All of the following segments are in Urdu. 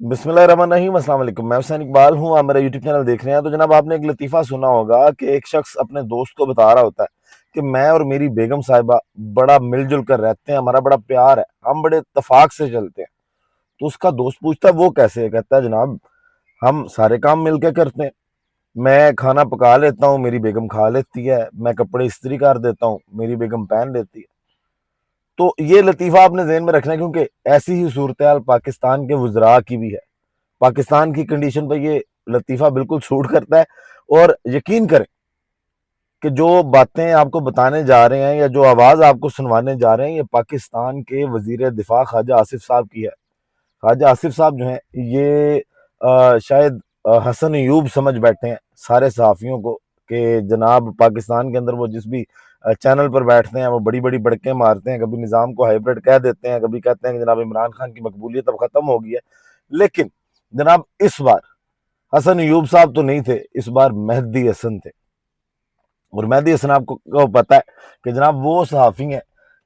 بسم اللہ الرحمن الرحیم۔ السلام علیکم، میں حسین اقبال ہوں، آپ میرا یوٹیوب چینل دیکھ رہے ہیں۔ تو جناب آپ نے ایک لطیفہ سنا ہوگا کہ ایک شخص اپنے دوست کو بتا رہا ہوتا ہے کہ میں اور میری بیگم صاحبہ بڑا مل جل کر رہتے ہیں، ہمارا بڑا پیار ہے، ہم بڑے اتفاق سے چلتے ہیں۔ تو اس کا دوست پوچھتا ہے وہ کیسے ہے؟ کہتا ہے جناب ہم سارے کام مل کے کرتے ہیں، میں کھانا پکا لیتا ہوں، میری بیگم کھا لیتی ہے، میں کپڑے استری کر دیتا ہوں، میری بیگم پہن لیتی ہے۔ تو یہ لطیفہ آپ نے ذہن میں رکھنا ہے، کیونکہ ایسی ہی صورتحال پاکستان کے وزراء کی بھی ہے۔ پاکستان کی کنڈیشن پہ یہ لطیفہ بالکل سوٹ کرتا ہے، اور یقین کریں کہ جو باتیں آپ کو بتانے جا رہے ہیں یا جو آواز آپ کو سنوانے جا رہے ہیں، یہ پاکستان کے وزیر دفاع خواجہ آصف صاحب کی ہے۔ خواجہ آصف صاحب جو ہیں یہ شاید حسن ایوب سمجھ بیٹھے ہیں سارے صحافیوں کو، کہ جناب پاکستان کے اندر وہ جس بھی چینل پر بیٹھتے ہیں وہ بڑی بڑی بڑکیں مارتے ہیں، کبھی نظام کو ہائبرڈ کہہ دیتے ہیں، کبھی کہتے ہیں کہ جناب عمران خان کی مقبولیت اب ختم ہو گئی ہے۔ لیکن جناب اس بار حسن ایوب صاحب تو نہیں تھے، اس بار مہدی حسن تھے۔ اور مہدی حسن آپ کو پتہ ہے کہ جناب وہ صحافی ہیں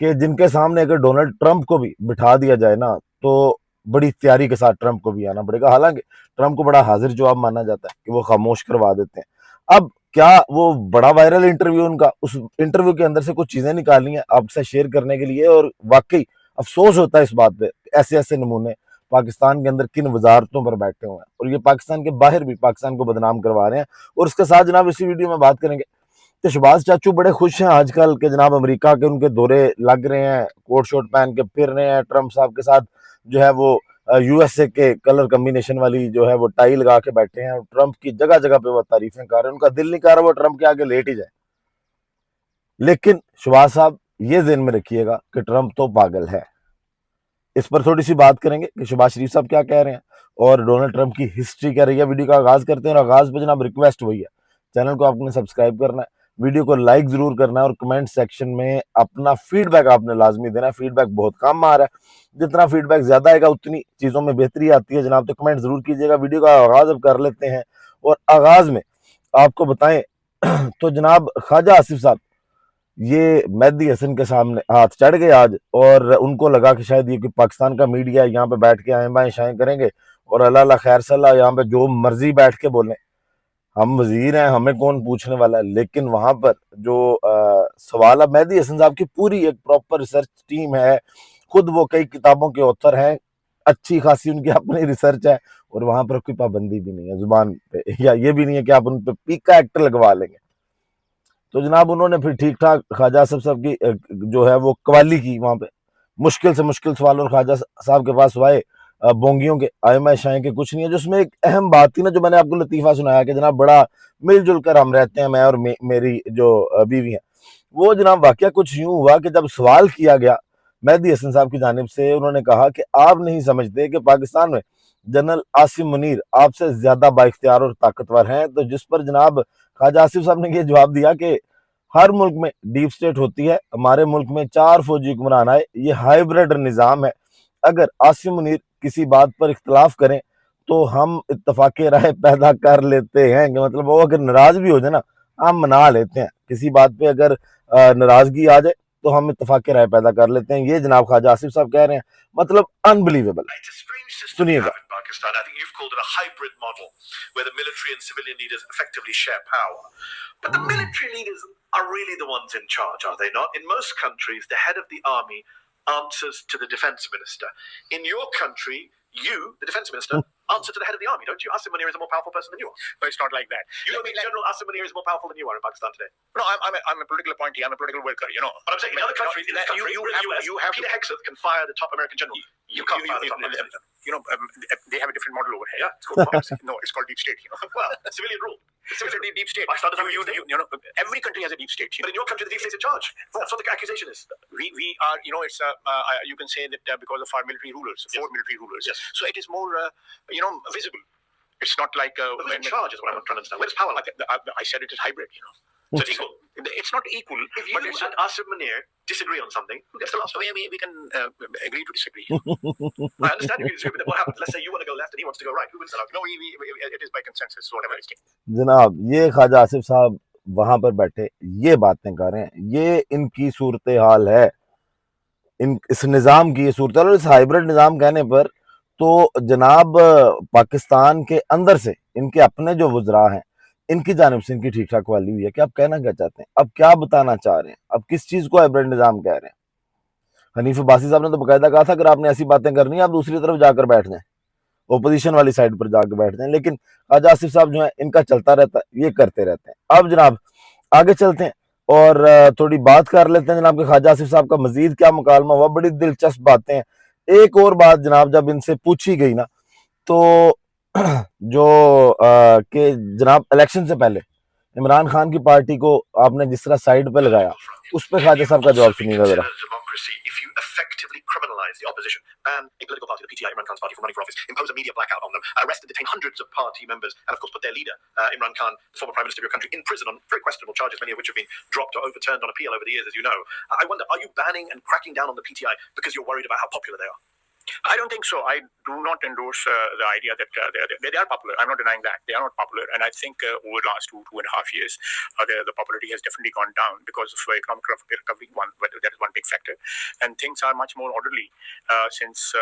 کہ جن کے سامنے اگر ڈونلڈ ٹرمپ کو بھی بٹھا دیا جائے نا تو بڑی تیاری کے ساتھ ٹرمپ کو بھی آنا پڑے گا، حالانکہ ٹرمپ کو بڑا حاضر جواب مانا جاتا ہے کہ وہ خاموش کروا دیتے ہیں۔ اب کیا وہ بڑا وائرل انٹرویو ان کا، اس انٹرویو کے اندر سے کچھ چیزیں نکالی ہیں آپ سے شیئر کرنے کے لیے، اور واقعی افسوس ہوتا ہے اس بات پہ، ایسے ایسے نمونے پاکستان کے اندر کن وزارتوں پر بیٹھے ہوئے ہیں، اور یہ پاکستان کے باہر بھی پاکستان کو بدنام کروا رہے ہیں۔ اور اس کے ساتھ جناب اسی ویڈیو میں بات کریں گے کہ شہباز چاچو بڑے خوش ہیں آج کل کہ جناب امریکہ کے ان کے دورے لگ رہے ہیں، کوٹ شوٹ پہن کے پھر رہے ہیں، ٹرمپ صاحب کے ساتھ جو ہے وہ یو ایس اے کے کلر کمبینیشن والی جو ہے وہ ٹائی لگا کے بیٹھے ہیں، اور ٹرمپ کی جگہ جگہ پہ وہ تعریفیں کر رہے ہیں، ان کا دل نہیں کر رہا وہ ٹرمپ کے آگے لیٹ ہی جائے۔ لیکن شہباز صاحب یہ ذہن میں رکھیے گا کہ ٹرمپ تو پاگل ہے۔ اس پر تھوڑی سی بات کریں گے کہ شہباز شریف صاحب کیا کہہ رہے ہیں اور ڈونلڈ ٹرمپ کی ہسٹری کیا رہی ہے۔ ویڈیو کا آغاز کرتے ہیں، اور آغاز پہ جناب ریکویسٹ وہی ہے، چینل کو آپ نے سبسکرائب کرنا ہے، ویڈیو کو لائک ضرور کرنا ہے، اور کمنٹ سیکشن میں اپنا فیڈ بیک آپ نے لازمی دینا ہے۔ فیڈ بیک بہت کم آ رہا ہے، جتنا فیڈ بیک زیادہ آئے گا اتنی چیزوں میں بہتری آتی ہے جناب، تو کمنٹ ضرور کیجیے گا۔ ویڈیو کا آغاز اب کر لیتے ہیں، اور آغاز میں آپ کو بتائیں تو جناب خواجہ آصف صاحب یہ مہدی حسن کے سامنے ہاتھ چڑھ گئے آج، اور ان کو لگا کہ شاید یہ کہ پاکستان کا میڈیا ہے، یہاں پہ بیٹھ کے آئیں بائیں شائیں کریں گے اور اللہ اللہ خیر صلی اللہ یہاں پہ جو مرضی بیٹھ کے بولیں، ہم وزیر ہیں، ہمیں کون پوچھنے والا ہے۔ لیکن وہاں پر جو سوال، اب مہدی حسن صاحب کی پوری ایک پراپر ریسرچ ٹیم ہے، خود وہ کئی کتابوں کے آتھر ہیں، اچھی خاصی ان کی اپنی ریسرچ ہے، اور وہاں پر کوئی پابندی بھی نہیں ہے زبان پہ، یا یہ بھی نہیں ہے کہ آپ ان پہ پیکا ایکٹ لگوا لیں گے۔ تو جناب انہوں نے پھر ٹھیک ٹھاک خواجہ آصف صاحب کی جو ہے وہ قوالی کی وہاں پہ، مشکل سے مشکل سوال، اور خواجہ صاحب کے پاس سوائے بونگیوں کے آئمہ شائیں کے کچھ نہیں ہے۔ جس میں ایک اہم بات تھی نا، جو میں نے آپ کو لطیفہ سنایا کہ جناب بڑا مل جل کر ہم رہتے ہیں، میں اور میری جو بیوی ہیں، وہ جناب واقعہ کچھ یوں ہوا کہ جب سوال کیا گیا مہدی حسن صاحب کی جانب سے، انہوں نے کہا کہ آپ نہیں سمجھتے کہ پاکستان میں جنرل عاصم منیر آپ سے زیادہ با اختیار اور طاقتور ہیں؟ تو جس پر جناب خواجہ آصف صاحب نے یہ جواب دیا کہ ہر ملک میں ڈیپ سٹیٹ ہوتی ہے، ہمارے ملک میں 4 فوجی حکمران آئے، یہ ہائبرڈ نظام ہے، اگر عاصم منیر کسی بات پر اختلاف کریں تو ہم اتفاق رائے پیدا کر لیتے ہیں، کہ مطلب وہ اگر ناراض بھی ہو جائے نا ہم منا لیتے ہیں، کسی بات پہ اگر ناراضگی آ جائے تو ہم اتفاق رائے پیدا کر لیتے ہیں۔ یہ جناب خواجہ آصف صاحب کہہ رہے ہیں، مطلب انبلیویبل۔ سنیے گا۔ But the military leaders are really the ones in charge, are they not? In most countries, the head of the army answers to the defense minister. In your country, you, the defense minister, answer to the head of the army, don't you? Asim Munir is a more powerful person than you are. No, it's not like that. You don't think General Asim Munir is more powerful than you are in Pakistan today? No, I'm a political appointee. I'm a political worker, you know. But I'm saying in other countries, in this country, you have Peter Hegseth can fire the top American general. You can't fire the top American general. You know, they have a different model over here. Yeah, it's called democracy. No, it's called deep state, you know. Well, civilian rule. It's a deep state. Pakistan doesn't have a deep state. You know, every country has a deep state. But in your country, the deep state's in charge. That's what the accusation is. We are, you know, it's you can say that because of our military rulers, Yes. 4 military rulers. Yes. So it is more, you know, visible. It's not like But who's in charge is what I'm trying to understand. Where's power like that? I said it is hybrid, you know. So it's equal. It's not equal. If you and Asim Munir disagree on something, who gets the last word? we can agree to disagree. I understand you can disagree, but then what happens? Let's say you want to go left and he wants to go right. Who wins that argument? No, it is by consensus, whatever it is. جناب یہ خواجہ آصف صاحب وہاں پر بیٹھے یہ باتیں کر رہے ہیں، یہ ان کی صورتحال ہے، اس نظام کی یہ صورتحال، اور اس ہائبرڈ نظام کہنے پر تو جناب پاکستان کے اندر سے ان کے اپنے جو وزراء ہیں ان کی جانب سے ان کی ٹھیک ٹھاک والی ہوئی ہے کہ آپ کہنا کیا چاہتے ہیں, اب کیا بتانا چاہ رہے ہیں, اب کس چیز کو ہائبرڈ نظام کہہ رہے ہیں. حنیف عباسی صاحب نے تو باقاعدہ کہا تھا اگر آپ نے ایسی باتیں کرنی ہیں آپ دوسری طرف جا کر بیٹھ جائیں, اپوزیشن والی سائڈ پر جا کے بیٹھ جائیں, لیکن خواجہ آصف صاحب جو ہیں ان کا چلتا رہتا ہے, یہ کرتے رہتے ہیں. اب جناب آگے چلتے ہیں اور تھوڑی بات کر لیتے ہیں جناب کہ خواجہ آصف صاحب کا مزید کیا مکالمہ ہوا. بڑی دلچسپ باتیں ہیں. ایک اور بات جناب جب ان سے پوچھی گئی نا تو جو کہ جناب الیکشن سے پہلے عمران خان کی پارٹی کو آپ نے جس طرح سائڈ پہ لگایا, اس پہ خواجہ صاحب کا جواب سنیے گا ذرا. democracy if you effectively criminalize the opposition, ban a political party, the PTI, Imran Khan's party, from running for office, impose a media blackout on them, arrest and detain hundreds of party members, and of course put their leader, Imran Khan, the former Prime Minister of your country, in prison on very questionable charges, many of which have been dropped or overturned on appeal over the years, as you know. I wonder, are you banning and cracking down on the PTI because you're worried about how popular they are? I don't think so. I do not endorse the idea that they are popular. I'm not denying that. They are not popular. And I think over the last 2.5 years, the popularity has definitely gone down because of economic recovery. That is one big factor. And things are much more orderly since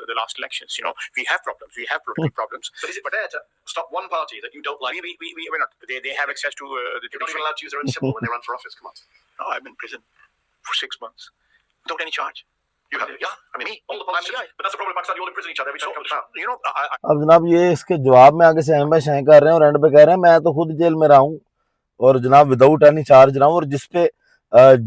the last elections. You know, we have problems. We have political problems. But is it fair to stop one party that you don't like? We're not. They have access to the You're not judicial. even allowed to use their own symbol when they run for office. Come on. No, I'm in prison for 6 months without any charge. You have, yeah. I mean, all the politicians. But that's the problem in Pakistan. You all imprison each other every time it comes to power. You know, اب جناب یہ اس کے جواب میں آگے سے اہم شائیں کر رہے ہیں اور اینڈ پہ کہہ رہے ہیں میں تو خود جیل میں رہا ہوں اور جناب وداؤٹ اینی چارج رہا ہوں, اور جس پہ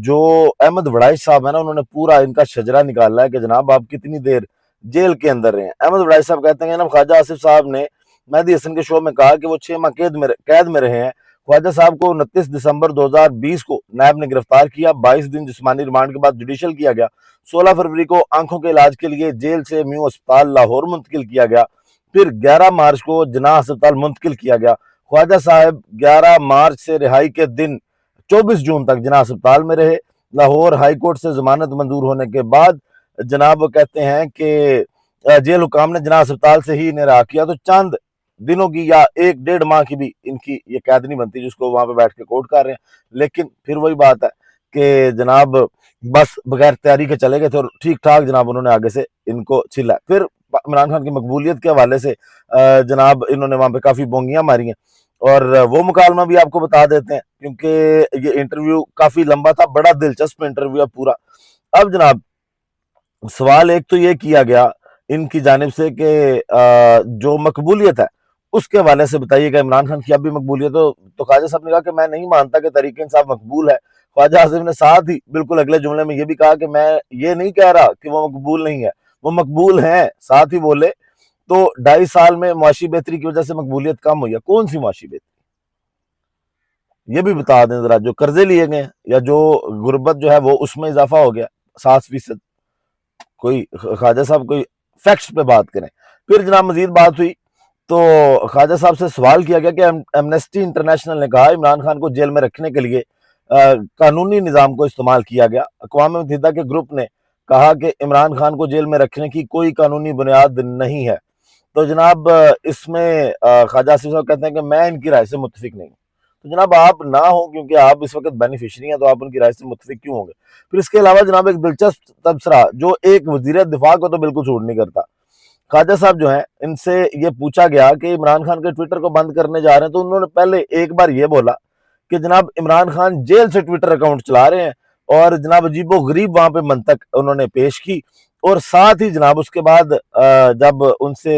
جو احمد وڑائش صاحب ہے نا انہوں نے پورا ان کا شجرہ نکالا ہے کہ جناب آپ کتنی دیر جیل کے اندر رہے ہیں. احمد وڑائش صاحب کہتے ہیں کہ جناب خواجہ آصف صاحب نے مہدی حسن کے شو میں کہا کہ وہ 6 ماہ قید میں رہے ہیں. خواجہ صاحب کو 29 دسمبر 2020 کو نیب نے گرفتار کیا, 22 دن جسمانی ریمانڈ کے بعد جوڈیشل کیا گیا, 16 فروری کو آنکھوں کے علاج کے لیے جیل سے میو اسپتال لاہور منتقل کیا گیا, پھر 11 مارچ کو جناح اسپتال منتقل کیا گیا. خواجہ صاحب 11 مارچ سے رہائی کے دن 24 جون تک جناح اسپتال میں رہے. لاہور ہائی کورٹ سے ضمانت منظور ہونے کے بعد جناب وہ کہتے ہیں کہ جیل حکام نے جناح اسپتال سے ہی انہیں رہا کیا. تو چند دنوں کی یا 1.5 ماہ کی بھی ان کی یہ قید نہیں بنتی جس کو وہاں پہ بیٹھ کے کوٹ کر رہے ہیں. لیکن پھر وہی بات ہے کہ جناب بس بغیر تیاری کے چلے گئے تھے اور ٹھیک ٹھاک جناب انہوں نے آگے سے ان کو چھلا. پھر عمران خان کی مقبولیت کے حوالے سے جناب انہوں نے وہاں پہ کافی بونگیاں ماری ہیں اور وہ مکالمہ بھی آپ کو بتا دیتے ہیں کیونکہ یہ انٹرویو کافی لمبا تھا, بڑا دلچسپ انٹرویو ہے پورا. اب جناب سوال ایک تو یہ کیا گیا ان کی جانب سے کہ جو مقبولیت ہے اس کے حوالے سے بتائیے کہ عمران خان کی اب بھی مقبولیت ہو, تو خواجہ صاحب نے کہا کہ میں نہیں مانتا کہ تحریک انصاف مقبول ہے. خواجہ آصف نے ساتھ ہی بالکل اگلے جملے میں یہ بھی کہا کہ میں یہ نہیں کہہ رہا کہ وہ مقبول نہیں ہے, وہ مقبول ہیں. ساتھ ہی بولے تو 2.5 سال میں معاشی بہتری کی وجہ سے مقبولیت کم ہوئی ہے. کون سی معاشی بہتری یہ بھی بتا دیں ذرا. جو قرضے لیے گئے یا جو غربت جو ہے وہ اس میں اضافہ ہو گیا 7%. کوئی خواجہ صاحب کوئی فیکٹس پہ بات کریں. پھر جناب مزید بات ہوئی تو خواجہ صاحب سے سوال کیا گیا کہ ایمنسٹی انٹرنیشنل نے کہا عمران خان کو جیل میں رکھنے کے لیے قانونی نظام کو استعمال کیا گیا. اقوام متحدہ کے گروپ نے کہا کہ عمران خان کو جیل میں رکھنے کی کوئی قانونی بنیاد نہیں ہے. تو جناب اس میں خواجہ آصف صاحب کہتے ہیں کہ میں ان کی رائے سے متفق نہیں ہوں. تو جناب آپ نہ ہوں کیونکہ آپ اس وقت بینیفیشری ہیں تو آپ ان کی رائے سے متفق کیوں ہوں گے. پھر اس کے علاوہ جناب ایک دلچسپ تبصرہ جو ایک وزیر دفاع کو تو بالکل سوٹ نہیں کرتا. خواجہ صاحب جو ہیں ان سے یہ پوچھا گیا کہ عمران خان کے ٹویٹر کو بند کرنے جا رہے ہیں, تو انہوں نے پہلے ایک بار یہ بولا کہ جناب عمران خان جیل سے ٹویٹر اکاؤنٹ چلا رہے ہیں اور جناب عجیب و غریب وہاں پہ منطق انہوں نے پیش کی. اور ساتھ ہی جناب اس کے بعد جب ان سے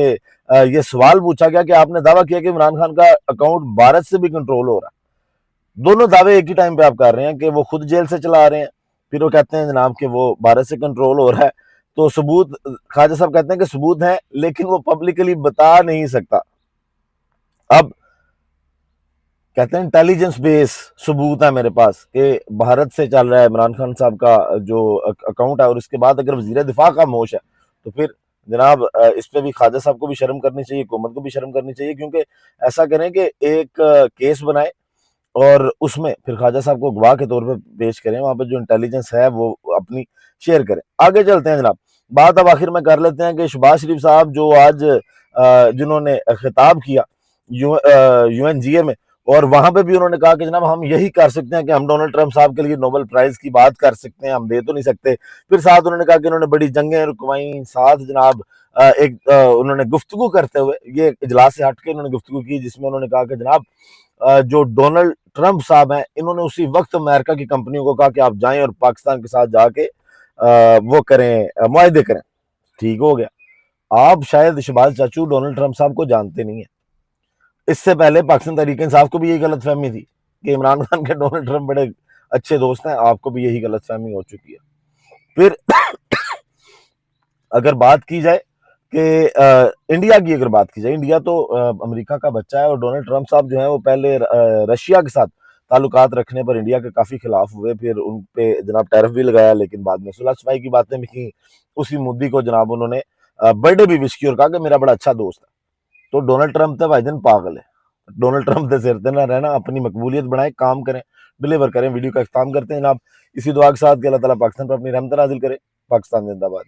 یہ سوال پوچھا گیا کہ آپ نے دعویٰ کیا کہ عمران خان کا اکاؤنٹ بھارت سے بھی کنٹرول ہو رہا ہے. دونوں دعوے ایک ہی ٹائم پہ آپ کر رہے ہیں کہ وہ خود جیل سے چلا رہے ہیں, پھر وہ کہتے ہیں جناب کہ وہ بھارت سے کنٹرول ہو رہا ہے. تو ثبوت خواجہ صاحب کہتے ہیں کہ ثبوت ہیں لیکن وہ پبلکلی بتا نہیں سکتا. اب کہتے ہیں انٹیلیجنس بیس ثبوت ہے میرے پاس کہ بھارت سے چل رہا ہے عمران خان صاحب کا جو اکاؤنٹ ہے, اور اس کے بعد اگر وزیر دفاع کا موش ہے تو پھر جناب اس پہ بھی خواجہ صاحب کو بھی شرم کرنی چاہیے, حکومت کو بھی شرم کرنی چاہیے. کیونکہ ایسا کریں کہ ایک کیس بنائے اور اس میں پھر خواجہ صاحب کو گواہ کے طور پہ پیش کریں, وہاں پہ جو انٹیلیجنس ہے وہ اپنی شیئر کریں. آگے چلتے ہیں جناب. بات اب آخر میں کر لیتے ہیں کہ شہباز شریف صاحب جو آج جنہوں نے خطاب کیا یو این جی اے میں, اور وہاں پہ بھی انہوں نے کہا کہ جناب ہم یہی کر سکتے ہیں کہ ہم ڈونلڈ ٹرمپ صاحب کے لیے نوبل پرائز کی بات کر سکتے ہیں, ہم دے تو نہیں سکتے. پھر ساتھ انہوں نے کہا کہ انہوں نے بڑی جنگیں رکوائیں, ساتھ جناب ایک انہوں نے گفتگو کرتے ہوئے یہ اجلاس سے ہٹ کے انہوں نے گفتگو کی جس میں انہوں نے کہا کہ جناب جو ڈونلڈ ٹرمپ صاحب ہیں انہوں نے اسی وقت امریکہ کی کمپنیوں کو کہا کہ آپ جائیں اور پاکستان کے ساتھ جا کے وہ کریں معاہدے کریں. ٹھیک ہو گیا. آپ شاید شہباز چاچو ڈونلڈ ٹرمپ صاحب کو جانتے نہیں ہیں. اس سے پہلے پاکستان تحریک انصاف کو بھی یہی غلط فہمی تھی کہ عمران خان کے ڈونلڈ ٹرمپ بڑے اچھے دوست ہیں. آپ کو بھی یہی غلط فہمی ہو چکی ہے. پھر اگر بات کی جائے کہ انڈیا کی اگر بات کی جائے، انڈیا تو امریکہ کا بچہ ہے اور ڈونلڈ ٹرمپ صاحب جو ہیں وہ پہلے رشیا کے ساتھ تعلقات رکھنے پر انڈیا کے کافی خلاف ہوئے، پھر ان پہ جناب ٹیرف بھی لگایا، لیکن بعد میں صلح صفائی کی باتیں بھی کی. اسی مودی کو جناب انہوں نے برتھ ڈے بھی وش کی اور کہا کہ میرا بڑا اچھا دوست ہے. تو ڈونلڈ ٹرمپ تو بھائی جان پاگل ہے. ڈونلڈ ٹرمپ دے سر تے نہ رہنا، اپنی مقبولیت بڑھائیں، کام کریں، ڈلیور کریں. ویڈیو کا اختتام کرتے ہیں جناب اسی دعا کے ساتھ کہ اللہ تعالیٰ پاکستان پر اپنی رحمت نازل کرے. پاکستان زندہ باد.